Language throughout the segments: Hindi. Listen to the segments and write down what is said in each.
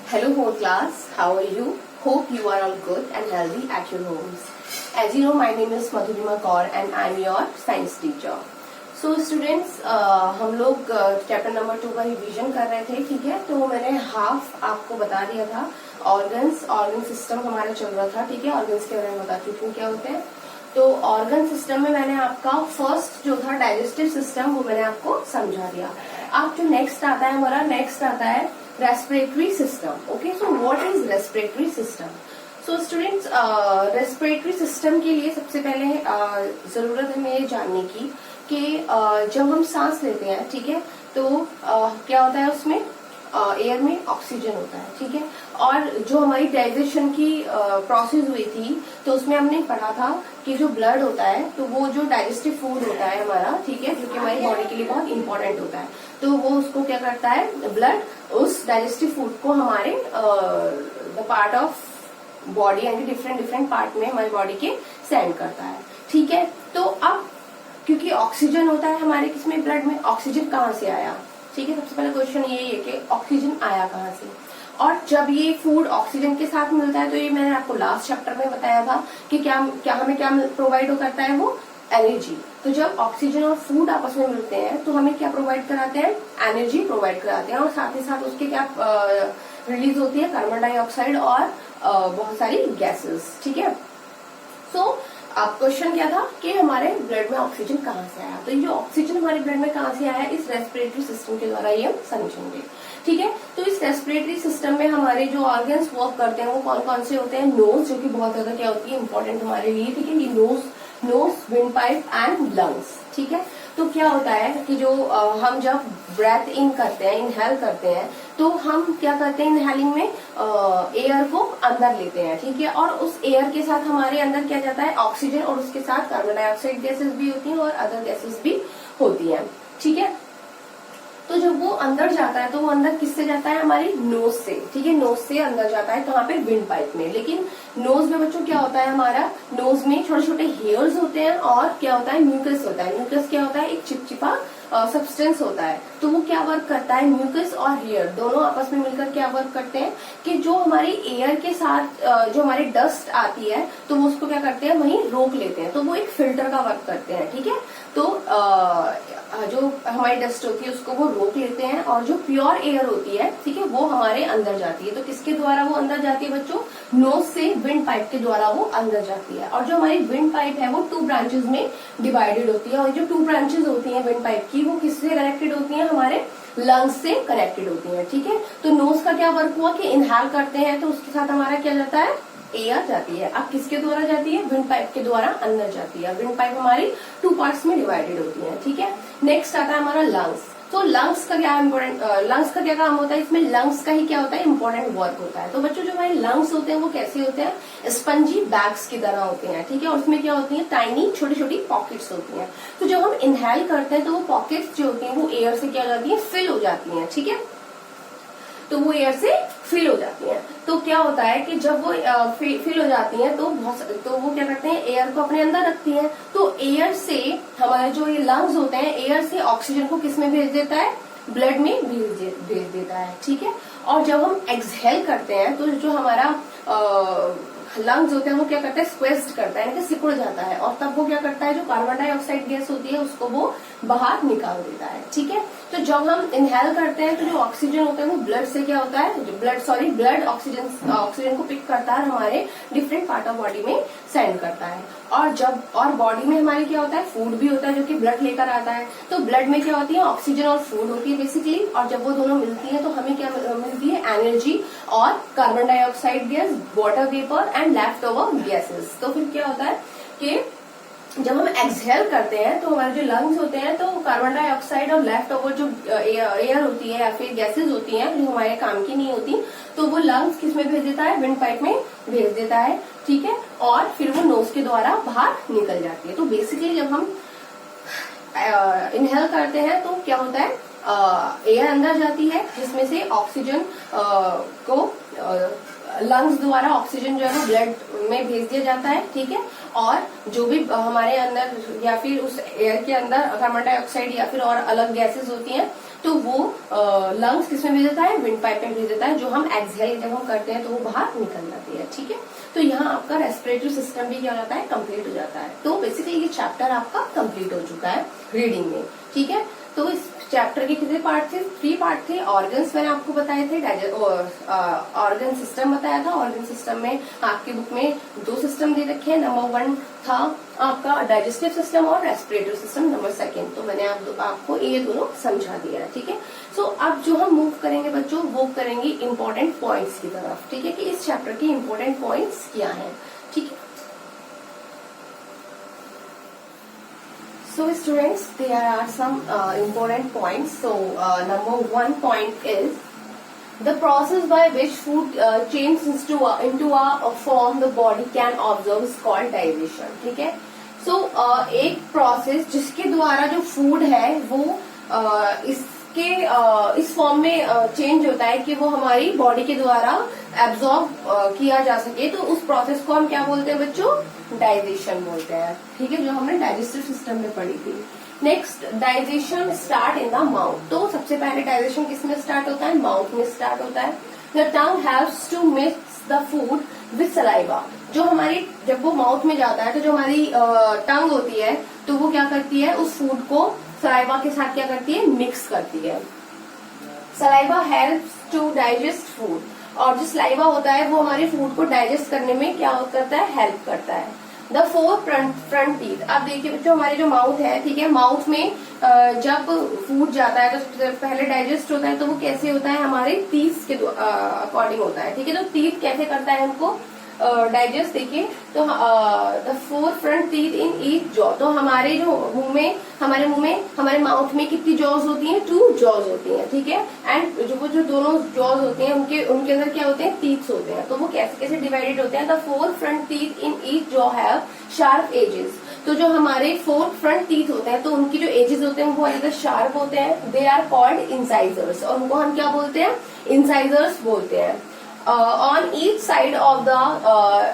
Hello whole class, how are you? Hope you are all good and healthy at your homes. As you know, my name is Madhurima Kaur and I am your science teacher. So students, हम लोग चैप्टर नंबर 2 का रिवीजन कर रहे थे, ठीक है। तो मैंने हाफ आपको बता दिया था। ऑर्गन सिस्टम हमारा चल रहा था, ठीक है। ऑर्गन्स के बारे में बता चुकी हूँ क्या होते हैं। तो ऑर्गन सिस्टम में मैंने आपका फर्स्ट जो था डाइजेस्टिव सिस्टम, वो मैंने आपको समझा दिया। अब जो नेक्स्ट आता है हमारा, नेक्स्ट आता है respiratory system. Okay, so what is respiratory system? So students, respiratory system के लिए सबसे पहले जरूरत है ये जानने की कि जब हम सांस लेते हैं, ठीक है, तो क्या होता है उसमें, एयर में ऑक्सीजन होता है, ठीक है। और जो हमारी डाइजेशन की प्रोसेस हुई थी, तो उसमें हमने पढ़ा था कि जो ब्लड होता है, तो वो जो डाइजेस्टिव फूड होता है हमारा, ठीक है, जो कि हमारी बॉडी के लिए बहुत इंपॉर्टेंट होता है, तो वो उसको क्या करता है, ब्लड उस डाइजेस्टिव फूड को हमारे द पार्ट ऑफ बॉडी यानी डिफरेंट पार्ट में हमारी बॉडी के सेंड करता है, ठीक है। तो अब क्योंकि ऑक्सीजन होता है हमारे किसमें, ब्लड में, ऑक्सीजन कहाँ से आया, ठीक है। सबसे पहला क्वेश्चन यही है कि ऑक्सीजन आया कहाँ से। और जब ये फूड ऑक्सीजन के साथ मिलता है, तो ये मैंने आपको लास्ट चैप्टर में बताया था कि क्या हमें क्या प्रोवाइड करता है, वो एनर्जी। तो जब ऑक्सीजन और फूड आपस में मिलते हैं, तो हमें क्या प्रोवाइड कराते हैं, एनर्जी प्रोवाइड कराते हैं। और साथ ही साथ उसके क्या रिलीज होती है, कार्बन डाइऑक्साइड और बहुत सारी गैसेस, ठीक है। सो अब क्वेश्चन क्या था कि हमारे ब्लड में ऑक्सीजन कहाँ से आया। तो ये जो ऑक्सीजन हमारे ब्लड में कहाँ से आया, इस रेस्पिरेटरी सिस्टम के द्वारा ये हम समझेंगे, ठीक है। तो इस रेस्पिरेटरी सिस्टम में हमारे जो ऑर्गन्स वर्क करते हैं वो कौन कौन से होते हैं। नोज, जो कि बहुत ज्यादा क्या होती है, इंपॉर्टेंट हमारे लिए, ठीक है। ये nose, wind pipe and lungs, ठीक है। तो क्या होता है कि जो हम जब ब्रेथ इन करते हैं, इनहेल करते हैं, तो हम क्या करते हैं, इनहेलिंग में एयर को अंदर लेते हैं, ठीक है। और उस एयर के साथ हमारे अंदर क्या जाता है, ऑक्सीजन, और उसके साथ कार्बन डाइऑक्साइड गैसेस भी होती हैं और अदर गैसेस भी होती हैं, ठीक है। तो जब वो अंदर जाता है, तो वो अंदर किससे जाता है, हमारी नोज से, ठीक है। नोज से अंदर जाता है, कहाँ पे, विंड पाइप में। लेकिन नोज में बच्चों क्या होता है, हमारा नोज में छोटे छोटे हेयर्स होते हैं और क्या होता है, म्यूकस होता है। म्यूकस क्या होता है, एक चिपचिपा सब्सटेंस होता है। तो वो क्या वर्क करता है, म्यूकस और हेयर दोनों आपस में मिलकर क्या वर्क करते हैं कि जो हमारी एयर के साथ जो हमारी डस्ट आती है, तो वो उसको क्या करते हैं, वहीं रोक लेते हैं। तो वो एक फिल्टर का वर्क करते हैं, ठीक है। तो जो हमारी डस्ट होती है उसको वो रोक लेते हैं, और जो प्योर एयर होती है, ठीक है, वो हमारे अंदर जाती है। तो किसके द्वारा वो अंदर जाती है बच्चों, नोज से विंड पाइप के द्वारा वो अंदर जाती है। और जो हमारी विंड पाइप है वो 2 ब्रांचेस में डिवाइडेड होती है, और जो 2 ब्रांचेस होती हैं विंड पाइप की, वो किससे कनेक्टेड होती हैं, हमारे लंग्स से कनेक्टेड होती हैं, ठीक है। तो नोज का क्या वर्क हुआ कि इनहेल करते हैं, तो उसके साथ हमारा क्या जाता है, एयर जाती है। अब किसके द्वारा जाती है, विंड पाइप के द्वारा अंदर जाती है। विंड पाइप हमारी 2 पार्ट्स में डिवाइडेड होती है, ठीक है। नेक्स्ट आता है हमारा लंग्स। तो लंग्स का क्या इम्पोर्टेंट, लंग्स का क्या काम होता है, इसमें लंग्स का ही क्या होता है, इंपॉर्टेंट वर्क होता है। तो बच्चों जो हमारे लंग्स होते हैं वो कैसे होते हैं, स्पंजी बैग्स की तरह होते हैं, ठीक है। और उसमें क्या होती है, टाइनी छोटी छोटी पॉकेट्स होती हैं। तो जब हम इनहेल करते हैं, तो वो पॉकेट्स जो होती हैं वो एयर से क्या हो जाती है, फिल हो जाती है, ठीक है। तो वो एयर से फिल हो जाती हैं। तो क्या होता है कि जब वो फिल हो जाती हैं, तो वो क्या करते हैं, एयर को अपने अंदर रखती हैं। तो एयर से हमारे जो ये लंग्स होते हैं, एयर से ऑक्सीजन को किस में भेज देता है, ब्लड में भेज देता है, ठीक है। और जब हम एक्सहेल करते हैं, तो जो हमारा लंग्स होते हैं वो क्या करता है, स्क्वेस्ट करता है, यानी कि सिकुड़ जाता है। और तब वो क्या करता है, जो कार्बन डाइऑक्साइड गैस होती है उसको वो बाहर निकाल देता है, ठीक है। तो जब हम इनहेल करते हैं, तो जो ऑक्सीजन होता है वो ब्लड से क्या होता है, ब्लड ऑक्सीजन को पिक करता है, हमारे डिफरेंट पार्ट ऑफ बॉडी में सेंड करता है। और बॉडी में हमारे क्या होता है, फूड भी होता है जो कि ब्लड लेकर आता है। तो ब्लड में क्या होती है, ऑक्सीजन और फूड होती है बेसिकली। और जब वो दोनों मिलती है, तो हमें क्या मिलती है, एनर्जी और carbon dioxide gas, water vapour and left over gases. तो फिर क्या होता है कि जब हम एक्सहेल करते हैं, तो हमारे जो लंग्स होते हैं, तो कार्बन डाइऑक्साइड और लेफ्ट ओवर जो एयर होती है या फिर गैसेस होती हैं जो हमारे काम की नहीं होती, तो वो लंग्स किस में भेज देता है, विंड पाइप में भेज देता है, ठीक है। और फिर वो नोज के द्वारा बाहर निकल जाती है। तो बेसिकली जब हम इनहेल करते हैं, तो क्या होता है, एयर अंदर जाती है, जिसमें से ऑक्सीजन को लंग्स द्वारा ऑक्सीजन जो है वो ब्लड में भेज दिया जाता है, ठीक है। और जो भी हमारे अंदर या फिर उस एयर के अंदर कार्बन डाइऑक्साइड या फिर और अलग गैसेस होती हैं, तो वो लंग्स किसमें भेज देता है, विंड पाइप में भेज देता है, जो हम एक्सहेल जब हम करते हैं तो वो बाहर निकल जाती है। ठीक है, तो यहाँ आपका रेस्पिरेटरी सिस्टम भी क्या हो जाता है, कंप्लीट हो जाता है। तो बेसिकली ये चैप्टर आपका कंप्लीट हो चुका है रीडिंग में। ठीक है, तो इस चैप्टर के कितने पार्ट थे, 3 पार्ट थे। ऑर्गन्स मैंने आपको बताए थे, ऑर्गन सिस्टम बताया था। ऑर्गन सिस्टम में आपकी बुक में 2 सिस्टम दे रखे हैं। नंबर 1 था आपका डाइजेस्टिव सिस्टम और रेस्पिरेटरी सिस्टम नंबर 2। तो मैंने आपको ये दोनों समझा दिया है। ठीक है, सो अब जो हम मूव करेंगे बच्चों, वो करेंगे इम्पोर्टेंट पॉइंट्स की तरफ। ठीक है, कि इस चैप्टर के इम्पोर्टेंट पॉइंट्स क्या है। ठीक है, so students, there are some important points. So number 1 point is the process by which food changes into a form the body can observe is called digestion. ठीक है, so एक प्रोसेस जिसके द्वारा जो फूड है वो इस फॉर्म में चेंज होता है कि वो हमारी बॉडी के द्वारा एब्जॉर्ब किया जा सके, तो उस प्रोसेस को हम क्या बोलते हैं बच्चों, डाइजेशन बोलते हैं। ठीक है, जो हमने डाइजेस्टिव सिस्टम में पढ़ी थी। Next, digestion start in the mouth. तो सबसे पहले डाइजेशन किस में स्टार्ट होता है, माउथ में स्टार्ट होता है। The tongue helps to mix the food with saliva. जो हमारी जब वो माउथ में जाता है तो जो हमारी टंग होती है तो वो क्या करती है, उस फूड को सलाइवा के साथ क्या करती है, मिक्स करती है। Saliva helps to digest food, और जो सलाइवा होता है वो हमारे फूड को डाइजेस्ट करने में क्या करता है, हेल्प करता है। The 4 front teeth. अब देखिए बच्चों, हमारी जो माउथ है, ठीक है, माउथ में जब फूड जाता है तो पहले डाइजेस्ट होता है, तो वो कैसे होता है, हमारे टीथ के अकॉर्डिंग होता है। ठीक है, तो टीथ कैसे करता है हमको डाइजेस्ट, देखिए तो the 4 front teeth in each jaw. तो हमारे जो मुंह में हमारे माउथ में कितनी जॉज होती हैं, 2 जॉज होती हैं। ठीक है, एंड जो दोनों जॉज होते हैं उनके अंदर क्या होते हैं, टीथ्स होते हैं। तो वो कैसे डिवाइडेड होते हैं, the 4 front teeth in each jaw have sharp edges. तो जो हमारे 4 फ्रंट टीथ होते हैं तो उनकी जो एजेस होते हैं वो ज्यादा शार्प होते हैं। दे आर कॉल्ड इंसाइजर्स, और उनको हम क्या बोलते हैं, इंसाइजर्स बोलते हैं। On each side of the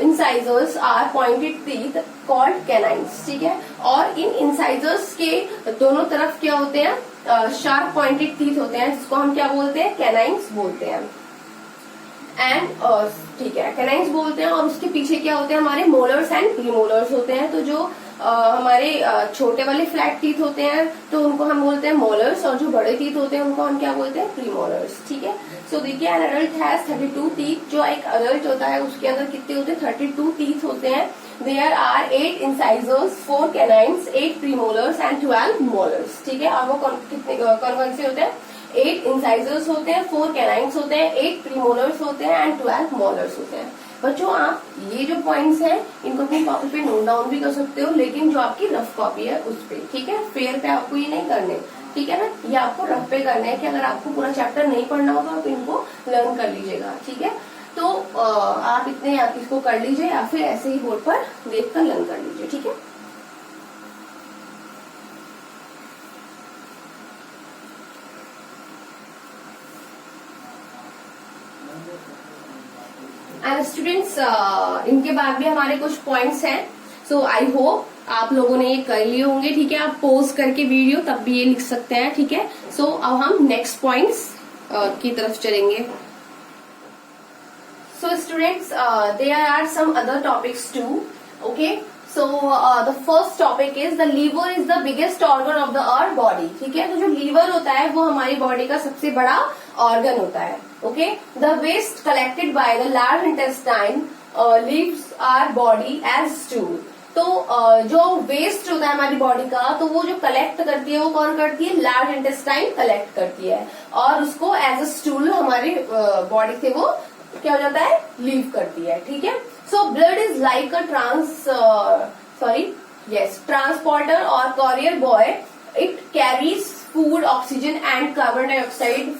incisors are pointed teeth called canines. ठीक है, और इन incisors के दोनों तरफ क्या होते हैं, sharp pointed teeth होते हैं, जिसको हम क्या बोलते हैं, canines बोलते हैं। एंड ठीक है, canines बोलते हैं, और उसके पीछे क्या होते हैं, हमारे मोलर्स एंड प्रीमोलर्स होते हैं। तो जो हमारे छोटे वाले फ्लैट टीथ होते हैं तो उनको हम बोलते हैं मोलर्स, और जो बड़े टीथ होते हैं उनको हम क्या बोलते हैं, प्रीमोलर्स। ठीक है, सो देखिए एन अडल्ट हैज 32 टीथ। जो एक अडल्ट होता है उसके अंदर कितने होते हैं, 32 टीथ होते हैं। There are 8 incisors, 4 canines, 8 premolars and 12 molars. ठीक है, और वो कितने कौन से होते हैं, 8 इंसाइजर्स होते हैं, 4 कैनाइन्स होते हैं, 8 प्रीमोलर्स होते हैं एंड 12 मोलर्स होते हैं। बच्चों, आप ये जो पॉइंट्स हैं इनको अपनी कॉपी पे नोट डाउन भी कर सकते हो, लेकिन जो आपकी रफ कॉपी है उस पे। ठीक है, फेयर पे आपको ये नहीं करने, ठीक है ना, ये आपको रफ पे करना है कि अगर आपको पूरा चैप्टर नहीं पढ़ना हो तो आप इनको लर्न कर लीजिएगा। ठीक है, तो आप इसको कर लीजिए या फिर ऐसे ही बोर्ड पर देख कर लर्न कर लीजिए। ठीक है, एंड स्टूडेंट्स, इनके बाद भी हमारे कुछ पॉइंट्स हैं। सो आई होप आप लोगों ने ये कर लिए होंगे। ठीक है, आप पोज करके वीडियो तब भी ये लिख सकते हैं। ठीक है, सो अब हम नेक्स्ट पॉइंट्स की तरफ चलेंगे। So students, there are some other topics too. Okay, so the first topic is the liver is the biggest organ of the our body. ठीक है, तो जो लीवर होता है वो हमारी बॉडी का सबसे बड़ा ऑर्गन होता है। Okay, the waste collected by the large intestine leaves our body as stool. तो जो वेस्ट होता है हमारी बॉडी का, तो वो जो कलेक्ट करती है वो कौन करती है, लार्ज इंटेस्टाइन कलेक्ट करती है, और उसको एज अ स्टूल हमारी बॉडी से वो क्या हो जाता है, लीव करती है। ठीक है, so blood is like a transporter और courier boy. It carries food, oxygen and carbon dioxide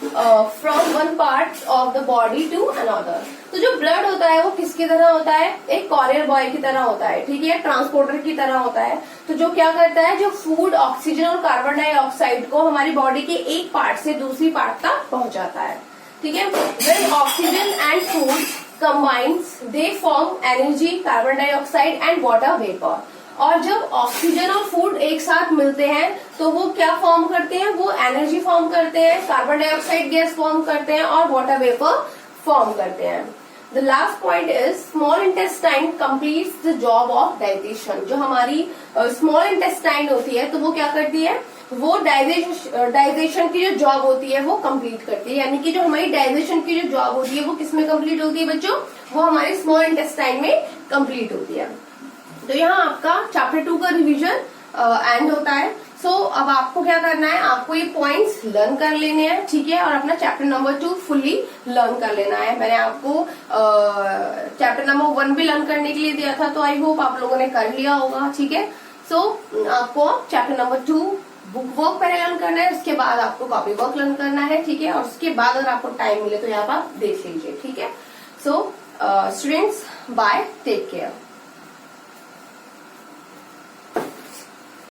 from one part of the body to another. तो जो ब्लड होता है वो किसकी तरह होता है, एक कॉरियर बॉय की तरह होता है। ठीक है, ट्रांसपोर्टर की तरह होता है। तो जो क्या करता है, जो फूड, ऑक्सीजन और कार्बन डाइऑक्साइड को हमारी बॉडी के एक पार्ट से दूसरी पार्ट तक पहुंचाता है। ठीक है, when oxygen and food combines they form energy, carbon dioxide and water vapor। और जब ऑक्सीजन और फूड एक साथ मिलते हैं तो वो क्या फॉर्म करते हैं, वो एनर्जी फॉर्म करते हैं, कार्बन डाइऑक्साइड गैस फॉर्म करते हैं और वाटर वेपर फॉर्म करते हैं। The last point is small intestine completes the job of digestion. जो हमारी स्मॉल इंटेस्टाइन होती है तो वो क्या करती है, वो डाइजेशन की जो जॉब होती है वो कंप्लीट करती है। यानी कि जो हमारी डाइजेशन की जो जॉब होती है वो किसमें कंप्लीट होती है बच्चों, वो हमारे स्मॉल इंटेस्टाइन में कंप्लीट होती है। तो यहाँ आपका चैप्टर 2 का रिवीजन एंड होता है। सो अब आपको क्या करना है, आपको ये पॉइंट्स लर्न कर लेने हैं, ठीक है, और अपना चैप्टर नंबर 2 फुल्ली लर्न कर लेना है। मैंने आपको चैप्टर नंबर 1 भी लर्न करने के लिए दिया था, तो आई होप आप लोगों ने कर लिया होगा, ठीक है। सो आपको चैप्टर नंबर 2 बुक वर्क पहले लर्न करना है, उसके बाद आपको कॉपी वर्क लर्न करना है, ठीक है, और उसके बाद अगर आपको टाइम मिले तो यहाँ पर आप देख लीजिए, ठीक है। So students, bye, take care.